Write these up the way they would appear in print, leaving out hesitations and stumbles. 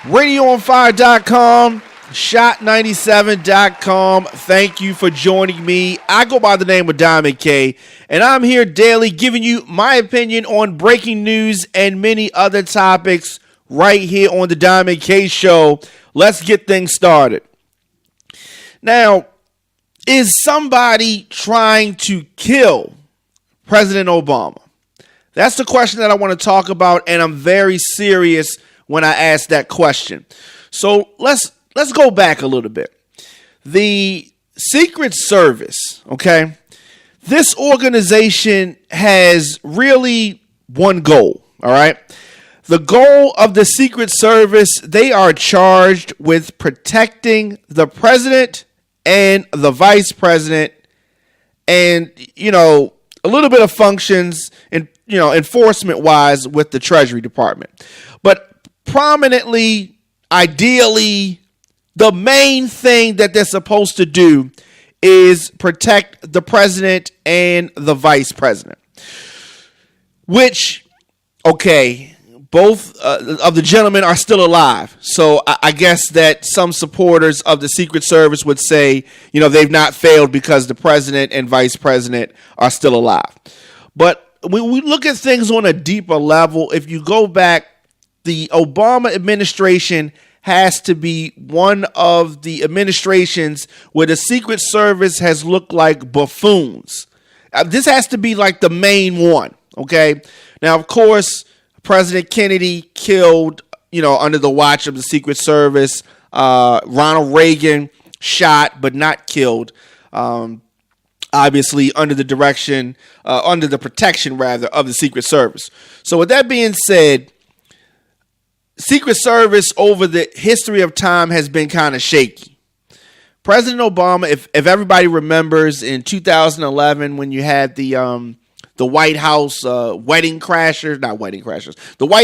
RadioOnFire.com, Shot97.com. Thank you for joining me. I go by the name of Diamond K, and I'm here daily giving you my opinion on breaking news and many other topics right here on the Diamond K Show. Let's get things started. Now, is somebody trying to kill President Obama? That's the question that I want to talk about, and I'm very serious when I ask that question. So let's go back a little bit. The Secret Service, okay? This organization has really one goal, all right? The goal of the Secret Service, they are charged with protecting the president and the vice president and, a little bit of functions and, enforcement wise with the Treasury Department. But prominently, ideally, the main thing that they're supposed to do is protect the president and the vice president. Which, okay, both of the gentlemen are still alive. So I guess that some supporters of the Secret Service would say, they've not failed because the president and vice president are still alive. But when we look at things on a deeper level, if you go back, the Obama administration has to be one of the administrations where the Secret Service has looked like buffoons. This has to be like the main one, okay? Now, of course, President Kennedy killed, under the watch of the Secret Service. Ronald Reagan shot but not killed, obviously under the protection, of the Secret Service. So with that being said, Secret Service over the history of time has been kind of shaky. President Obama, if everybody remembers, in 2011 when you had the White House the White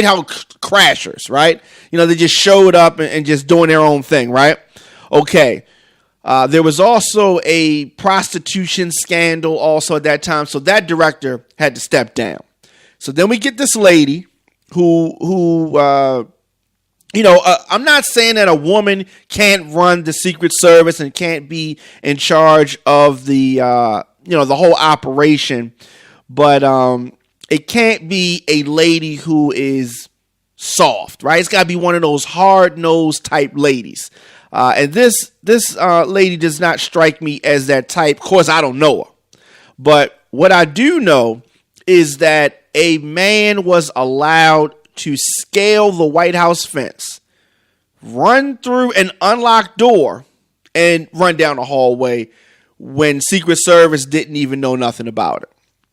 House crashers, right? They just showed up and just doing their own thing, right? Okay. There was also a prostitution scandal also at that time, so that director had to step down. So then we get this lady who I'm not saying that a woman can't run the Secret Service and can't be in charge of the whole operation, but it can't be a lady who is soft, right? It's got to be one of those hard-nosed type ladies. And this lady does not strike me as that type. Of course, I don't know her. But what I do know is that a man was allowed to scale the White House fence, run through an unlocked door, and run down the hallway when Secret Service didn't even know nothing about it,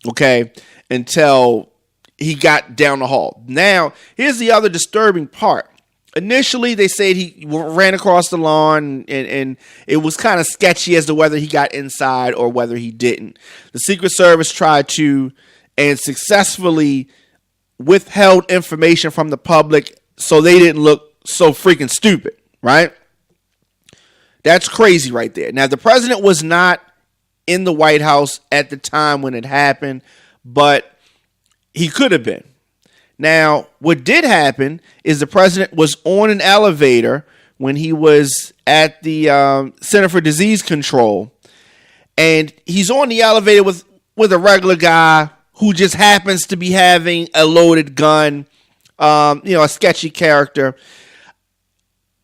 okay, until he got down the hall. Now, here's the other disturbing part. Initially, they said he ran across the lawn, and it was kind of sketchy as to whether he got inside or whether he didn't. The Secret Service tried to and successfully withheld information from the public so they didn't look so freaking stupid, right? That's crazy right there. Now, the president was not in the White House at the time when it happened, but he could have been. Now, what did happen is the president was on an elevator when he was at the Center for Disease Control, and he's on the elevator with a regular guy who just happens to be having a loaded gun, a sketchy character.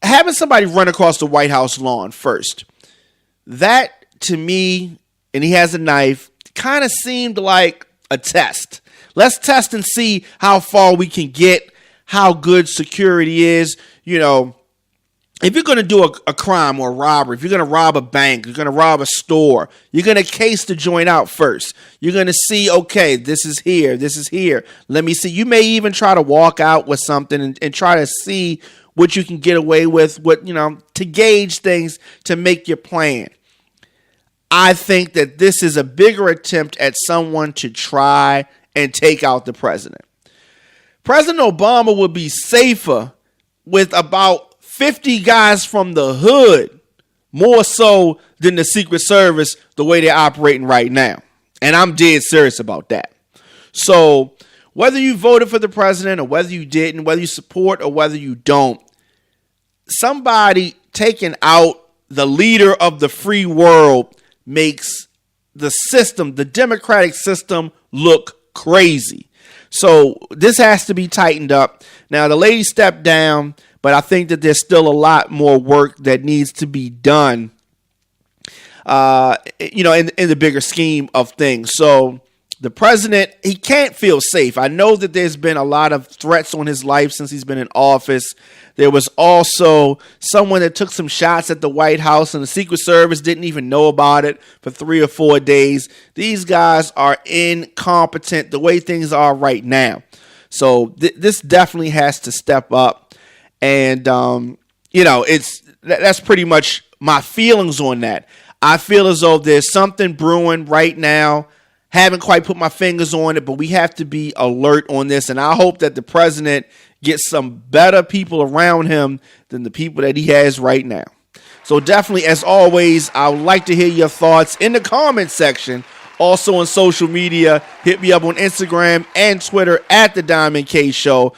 Having somebody run across the White House lawn first, that to me, and he has a knife, kind of seemed like a test. Let's test and see how far we can get, how good security is. If you're going to do a crime or a robbery, if you're going to rob a bank, you're going to rob a store, you're going to case the joint out first. You're going to see, okay, this is here. Let me see. You may even try to walk out with something and try to see what you can get away with, to gauge things, to make your plan. I think that this is a bigger attempt at someone to try and take out the president. President Obama would be safer with about 50 guys from the hood, more so than the Secret Service, the way they're operating right now. And I'm dead serious about that. So whether you voted for the president or whether you didn't, whether you support or whether you don't, somebody taking out the leader of the free world makes the system, the democratic system, look crazy. So this has to be tightened up. Now, the lady stepped down, but I think that there's still a lot more work that needs to be done, in the bigger scheme of things. So the president, he can't feel safe. I know that there's been a lot of threats on his life since he's been in office. There was also someone that took some shots at the White House, and the Secret Service didn't even know about it for 3 or 4 days. These guys are incompetent the way things are right now. So this definitely has to step up. And, that's pretty much my feelings on that. I feel as though there's something brewing right now. Haven't quite put my fingers on it, but we have to be alert on this. And I hope that the president gets some better people around him than the people that he has right now. So definitely, as always, I would like to hear your thoughts in the comment section. Also on social media, hit me up on Instagram and Twitter at The Diamond K Show.